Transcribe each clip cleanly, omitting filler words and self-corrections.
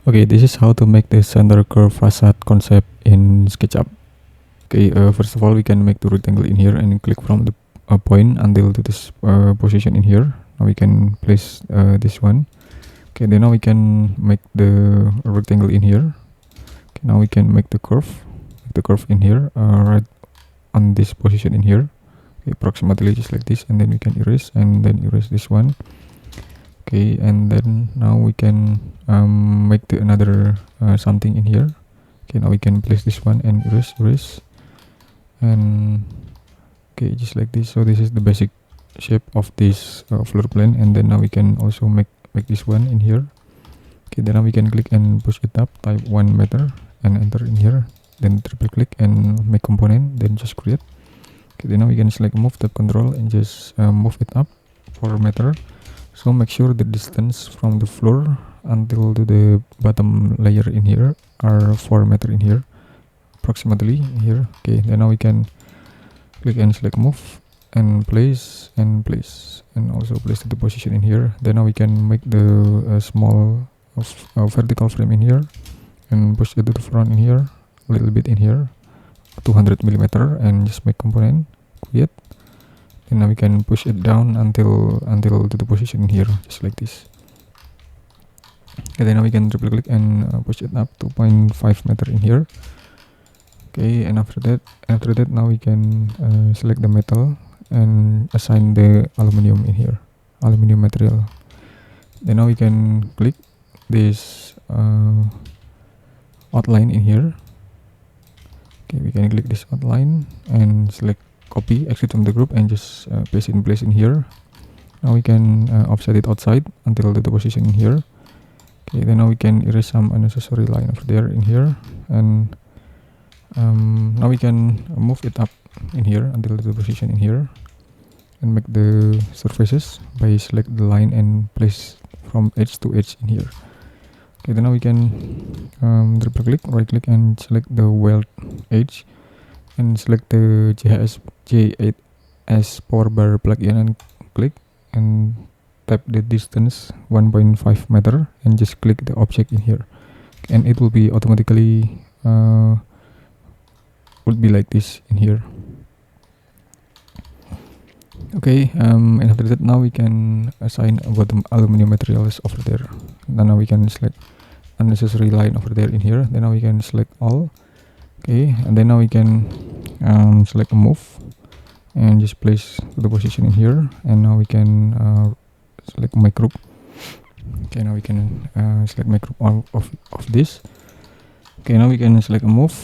Okay, this is how to make the center curve facade concept in Sketchup. Okay, first of all, we can make the rectangle in here and click from the point until to this position in here. Now we can place this one. Okay, then now we can make the rectangle in here. Okay, now we can make the curve in here, right on this position in here. Okay, approximately just like this, and then we can erase and then erase this one. Okay, and then now we can make the another something in here. Okay, now we can place this one and erase, and okay, just like this. So this is the basic shape of this floor plan, and then now we can also make this one in here. Okay, then now we can click and push it up, type 1 meter and enter in here, then triple click and make component, then just create. Okay, then now we can select move, tap control and just move it up 4 meter. So make sure the distance from the floor until to the bottom layer in here are 4 meter in here, approximately here. Okay, then now we can click and select move and place and also place to the position in here. Then now we can make the small vertical frame in here and push it to the front in here, a little bit in here, 200 millimeter, and just make component, create. And now we can push it down until to the position in here, just like this. Okay, then now we can triple click and push it up 2.5 meter in here. Okay, and after that now we can select the metal and assign the aluminum in here, aluminum material. Then now we can click this outline in here. Okay, we can click this outline and select copy, exit from the group, and just paste it in place in here. Now we can offset it outside until the position in here. Okay, then now we can erase some unnecessary line over there in here, and now we can move it up in here until the position in here, and make the surfaces by select the line and place from edge to edge in here. Okay, then now we can triple click, right click, and select the weld edge, and select the J8S power bar plug-in and click and type the distance 1.5 meter and just click the object in here, and it will be automatically would be like this in here. Okay, and after that now we can assign about the aluminum materials over there. Then now we can select unnecessary line over there in here. Then now we can select all. Okay, and then now we can select a move and just place to the position in here, and now we can select my group. Okay, now we can select my group of this. Okay, now we can select a move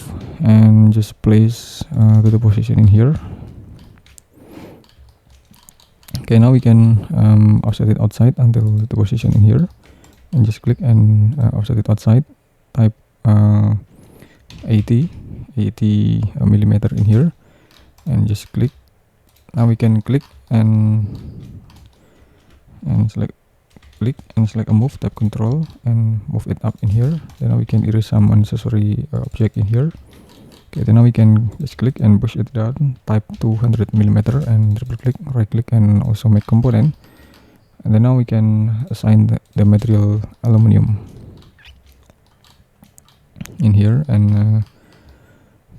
and just place to the position in here. Okay, now we can offset it outside until the position in here, and just click and offset it outside, type 80 millimeter in here, and just click. Now we can click and select a move, tap control and move it up in here. Then now we can erase some unnecessary object in here. Okay, then now we can just click and push it down, type 200 millimeter and triple click, right click, and also make component. And then now we can assign the material aluminum in here, and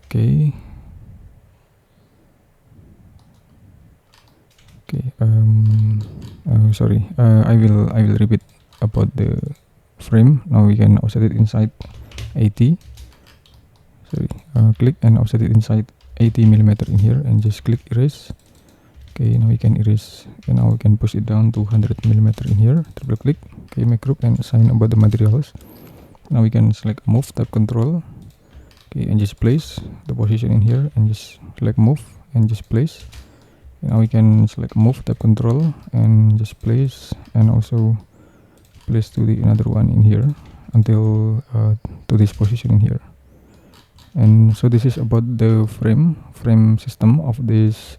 okay, sorry, I will repeat about the frame. Now we can offset it inside 80. Sorry, click and offset it inside 80 millimeter in here, and just click erase. Okay, now we can erase, and now we can push it down to 100 millimeter in here, triple click. Okay, make group and assign about the materials. Now we can select move, tap control. Okay, and just place the position in here, and just select move and just place. Now we can select move, tap control, and just place, and also place to the another one in here until to this position in here. And so this is about the frame system of this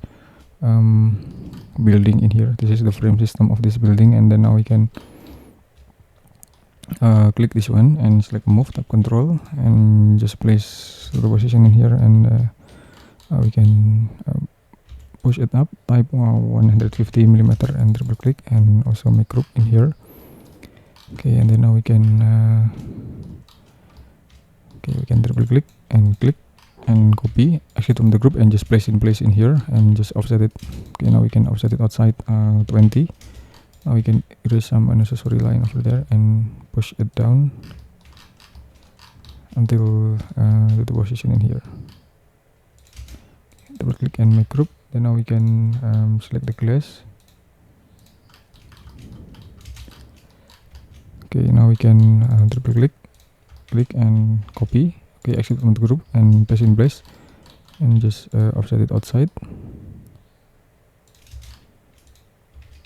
building in here. This is the frame system of this building, and then now we can click this one and select move, tap control, and just place the position in here, and we can push it up, type 150 millimeter and triple click, and also make group in here. Okay, and then now we can triple click and copy, exit from the group, and just place in here and just offset it. Okay, now we can offset it outside 20. Now we can erase some unnecessary line over there and push it down until the position in here. Double click and make group. Then now we can select the glass. Okay, now we can triple click and copy. Okay, exit from the group and paste in place and just offset it outside.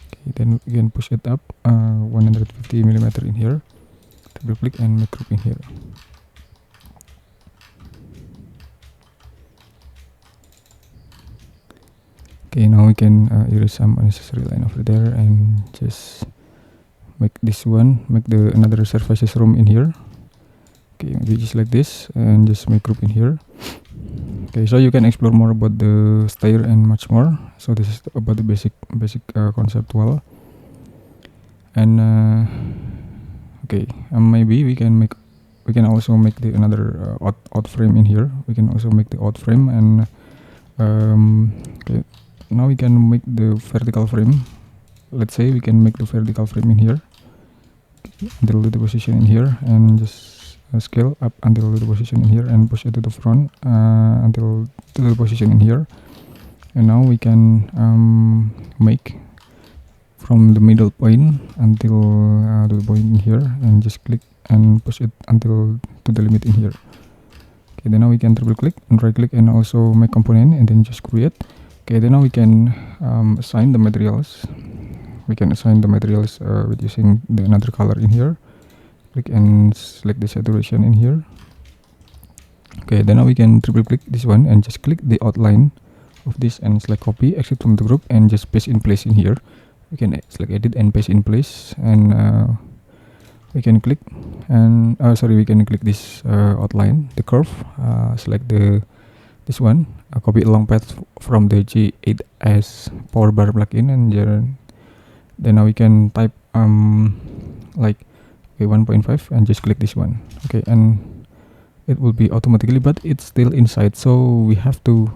Okay, then we can push it up 150 millimeter in here. Double click and make group in here. Okay, now we can erase some unnecessary line over there and just make this one, make the another surfaces room in here. Okay, maybe just like this and just make group in here. Okay, so you can explore more about the stair and much more. So this is about the basic conceptual. And okay, maybe we can also make the another out frame in here. We can also make the out frame and okay, now we can make the vertical frame. Let's say we can make the vertical frame in here until the position in here and just scale up until the position in here and push it to the front until to the position in here. And now we can make from the middle point until the point in here and just click and push it until to the limit in here. Okay, then now we can triple click and right click and also make component and then just create. Okay, then now we can assign the materials. We can assign the materials with using the another color in here. Click and select the saturation in here. Okay, then now we can triple click this one and just click the outline of this and select copy, exit from the group and just paste in place in here. We can select edit and paste in place and we can click and we can click this outline, the curve, select this one, copy a long path from the G8S power bar plugin and then now we can type like 1.5 and just click this one. Okay, and it will be automatically, but it's still inside, so we have to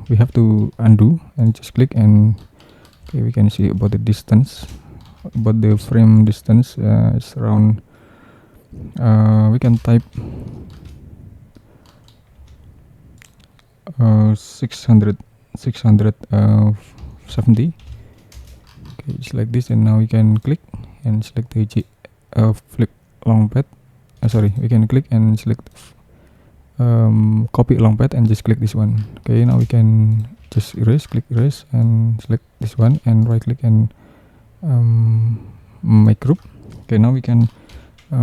undo and just click and okay, we can see about the distance, about the frame distance. It's around we can type 670. Okay, just like this, and now we can click and select the flip long path. We can click and select copy long path and just click this one. Okay, now we can just click erase and select this one and right click and make group. Okay, now we can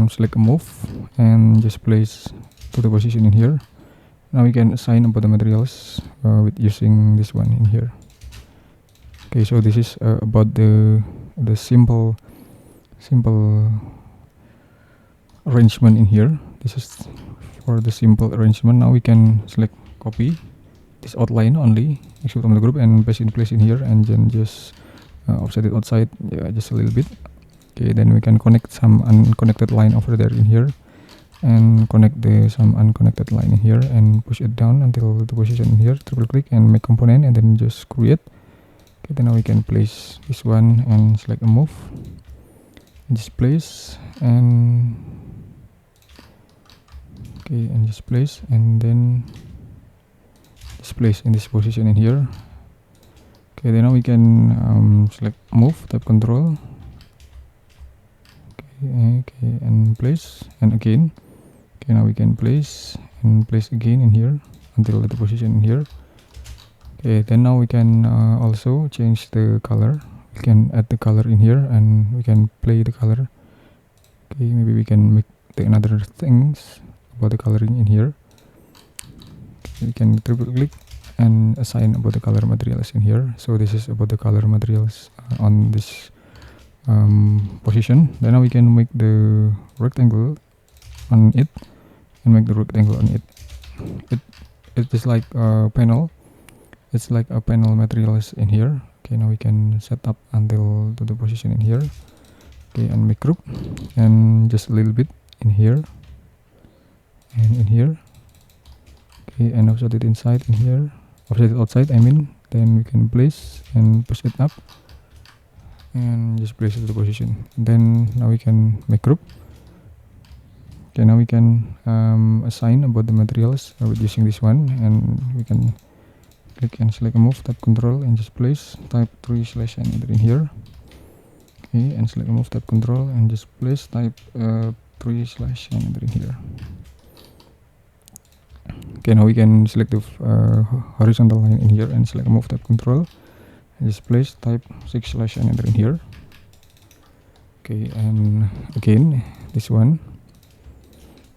select a move and just place to the position in here. Now we can assign about the materials with using this one in here. Okay, so this is about the simple arrangement in here. This is for the simple arrangement. Now we can select copy this outline only, exit from the group and paste in place in here and then just offset it outside, just a little bit. Okay, then we can connect some unconnected line over there in here and connect some unconnected line in here and push it down until the position in here. Triple click and make component and then just create. Okay, then now we can place this one and select a move, just place and okay, and just place and then just place in this position in here. Okay, then now we can select move, type control. Okay, and place and again. Okay, now we can place and place again in here until the position in here. Okay, then now we can also change the color. We can add the color in here and we can play the color. Okay, maybe we can make the another things about the coloring in here. Okay, we can triple click and assign about the color materials in here. So this is about the color materials on this position. Then now we can make the rectangle on it and make the rectangle on it. It is like a panel. It's like a panel materials in here. Okay, now we can set up until to the position in here. Okay, and make group and just a little bit in here and in here Okay, and offset it inside in here, offset it outside, I mean. Then we can place and push it up and just place it to the position. Then now we can make group. Okay, now we can assign about the materials with using this one, and we can click and select move, tab control, and just place, type 3/n enter in here. Okay, and select move, tab control, and just place, type 3/n enter in here. Okay, now we can select the horizontal line in here and select move, tab control, and just place, type 6/n enter in here. Okay, and again this one.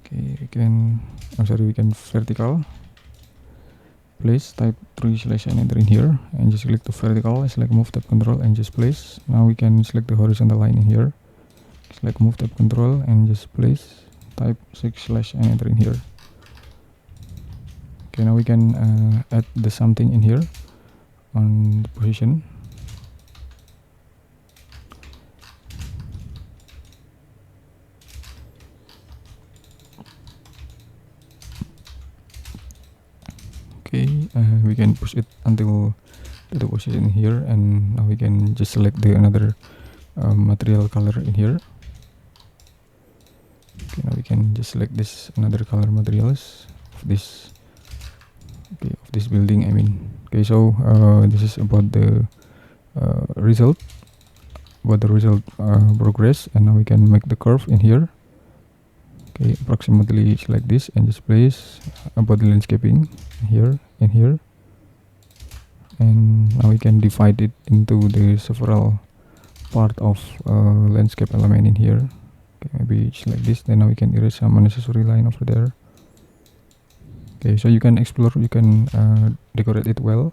Okay, again, I'm sorry, we can vertical, place, type 3/n enter in here, and just click the vertical, select move, tab control, and just place. Now we can select the horizontal line in here, select move, tab control, and just place, type 6/n enter in here. Okay, now we can add the something in here on the position. Okay, we can push it until the position here, and now we can just select the another material color in here. Okay, now we can just select this another color materials of this. Okay, of this building, I mean. Okay, so this is about the result, progress, and now we can make the curve in here. Okay, approximately it's like this, and just place about the landscaping here and here, and now we can divide it into the several part of landscape element in here. Okay, maybe it's like this. Then now we can erase some unnecessary line over there. Okay, so you can explore, you can decorate it well.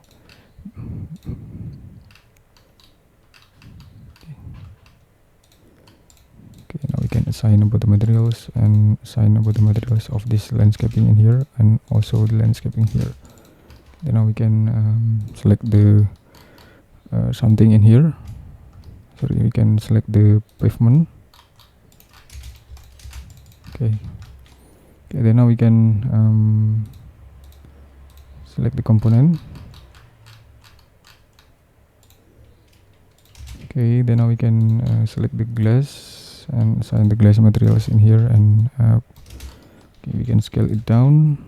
Okay, now we can assign about the materials and assign about the materials of this landscaping in here, and also the landscaping here. Then now we can select the something in here. Sorry, we can select the pavement. Okay. Okay, then now we can select the component. Okay, then now we can select the glass and assign the glass materials in here, and okay, we can scale it down.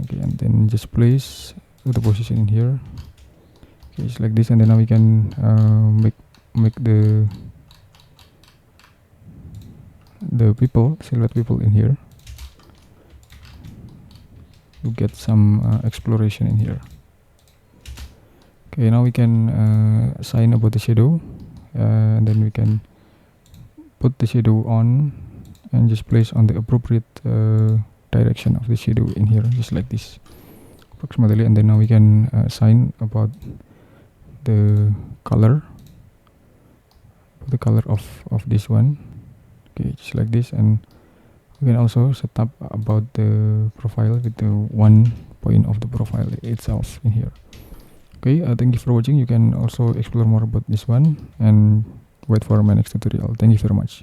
Okay, and then just place the position in here. Okay, it's like this, and then now we can make the silhouette people in here to get some exploration in here. Okay, now we can assign about the shadow, and then we can put the shadow on and just place on the appropriate direction of the shadow in here, just like this approximately. And then now we can assign about the color of this one. Okay, just like this, and we can also set up about the profile with the one point of the profile itself in here. Okay, thank you for watching. You can also explore more about this one and wait for my next tutorial. Thank you very much.